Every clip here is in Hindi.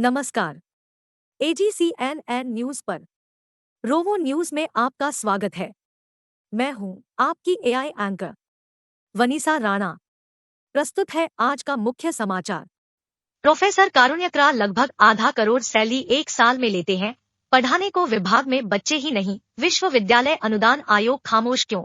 नमस्कार। AGCNN न्यूज पर रोवो न्यूज में आपका स्वागत है। मैं हूं आपकी AI एंकर वनीसा राणा। प्रस्तुत है आज का मुख्य समाचार। प्रोफेसर कारुण्यकरा लगभग आधा करोड़ सैलरी एक साल में लेते हैं। पढ़ाने को विभाग में बच्चे ही नहीं, विश्वविद्यालय अनुदान आयोग खामोश क्यों?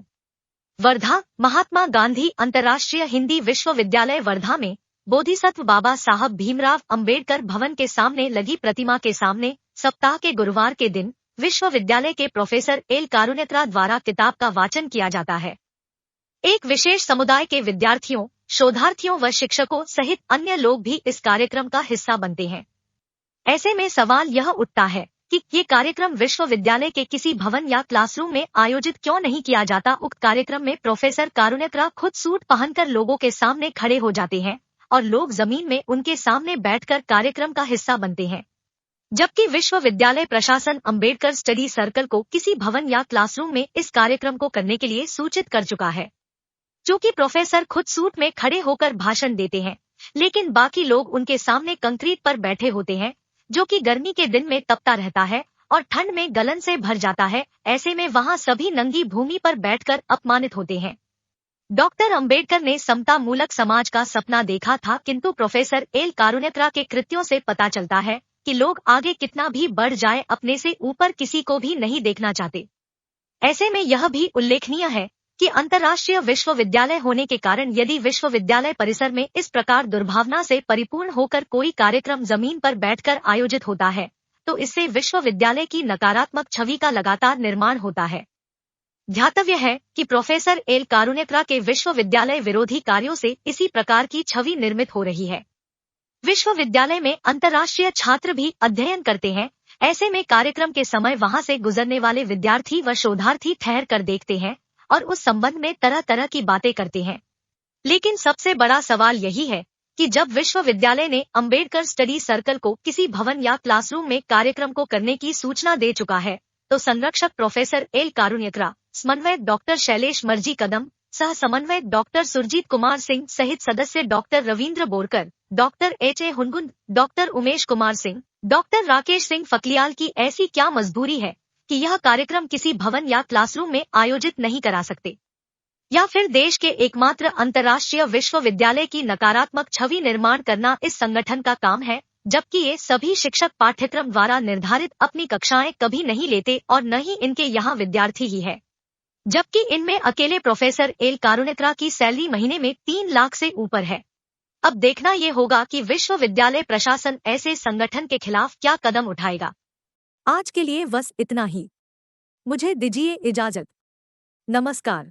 वर्धा, महात्मा गांधी अंतर्राष्ट्रीय हिंदी विश्वविद्यालय वर्धा में बोधिसत्व बाबा साहब भीमराव अंबेडकर भवन के सामने लगी प्रतिमा के सामने सप्ताह के गुरुवार के दिन विश्वविद्यालय के प्रोफेसर एल कारुण्यकरा द्वारा किताब का वाचन किया जाता है। एक विशेष समुदाय के विद्यार्थियों, शोधार्थियों व शिक्षकों सहित अन्य लोग भी इस कार्यक्रम का हिस्सा बनते हैं। ऐसे में सवाल यह उठता है कि ये कार्यक्रम विश्वविद्यालय के किसी भवन या क्लासरूम में आयोजित क्यों नहीं किया जाता। उक्त कार्यक्रम में प्रोफेसर कारुण्यकरा खुद सूट पहनकर लोगों के सामने खड़े हो जाते हैं और लोग जमीन में उनके सामने बैठकर कार्यक्रम का हिस्सा बनते हैं, जबकि विश्वविद्यालय प्रशासन अंबेडकर स्टडी सर्कल को किसी भवन या क्लासरूम में इस कार्यक्रम को करने के लिए सूचित कर चुका है। चूँकि प्रोफेसर खुद सूट में खड़े होकर भाषण देते हैं, लेकिन बाकी लोग उनके सामने कंक्रीट पर बैठे होते हैं, जो कि गर्मी के दिन में तपता रहता है और ठंड में गलन से भर जाता है। ऐसे में वहां सभी नंगी भूमि पर बैठकर अपमानित होते हैं। डॉक्टर अंबेडकर ने समता मूलक समाज का सपना देखा था, किंतु प्रोफेसर एल कारुण्यकरा के कृत्यों से पता चलता है कि लोग आगे कितना भी बढ़ जाए, अपने से ऊपर किसी को भी नहीं देखना चाहते। ऐसे में यह भी उल्लेखनीय है कि अंतर्राष्ट्रीय विश्वविद्यालय होने के कारण यदि विश्वविद्यालय परिसर में इस प्रकार दुर्भावना से परिपूर्ण होकर कोई कार्यक्रम जमीन पर बैठकर आयोजित होता है, तो इससे विश्वविद्यालय की नकारात्मक छवि का लगातार निर्माण होता है। ध्यातव्य है कि प्रोफेसर एल कारुण्यकरा के विश्वविद्यालय विरोधी कार्यों से इसी प्रकार की छवि निर्मित हो रही है। विश्वविद्यालय में अंतर्राष्ट्रीय छात्र भी अध्ययन करते हैं। ऐसे में कार्यक्रम के समय वहां से गुजरने वाले विद्यार्थी व शोधार्थी ठहर कर देखते हैं और उस संबंध में तरह तरह की बातें करते हैं। लेकिन सबसे बड़ा सवाल यही है कि जब विश्वविद्यालय ने अंबेडकर स्टडी सर्कल को किसी भवन या क्लासरूम में कार्यक्रम को करने की सूचना दे चुका है, तो संरक्षक प्रोफेसर एल कारुण्यकरा, समन्वयक डॉक्टर शैलेश मर्जी कदम, सह समन्वयक डॉक्टर सुरजीत कुमार सिंह सहित सदस्य doctor Ravindra Borkar, doctor H A Hungun, doctor Umesh Kumar Singh, doctor Rakesh Singh Fakliyal की ऐसी क्या मजबूरी है कि यह कार्यक्रम किसी भवन या क्लासरूम में आयोजित नहीं करा सकते? या फिर देश के एकमात्र अंतर्राष्ट्रीय विश्वविद्यालय की नकारात्मक छवि निर्माण करना इस संगठन का काम है, जबकि ये सभी शिक्षक पाठ्यक्रम द्वारा निर्धारित अपनी कक्षाएं कभी नहीं लेते और न ही इनके यहाँ विद्यार्थी ही है, जबकि इनमें अकेले प्रोफेसर एल कारुण्यकरा की सैलरी महीने में 3 लाख से ऊपर है। अब देखना ये होगा कि विश्वविद्यालय प्रशासन ऐसे संगठन के खिलाफ क्या कदम उठाएगा। आज के लिए बस इतना ही। मुझे दीजिए इजाजत। नमस्कार।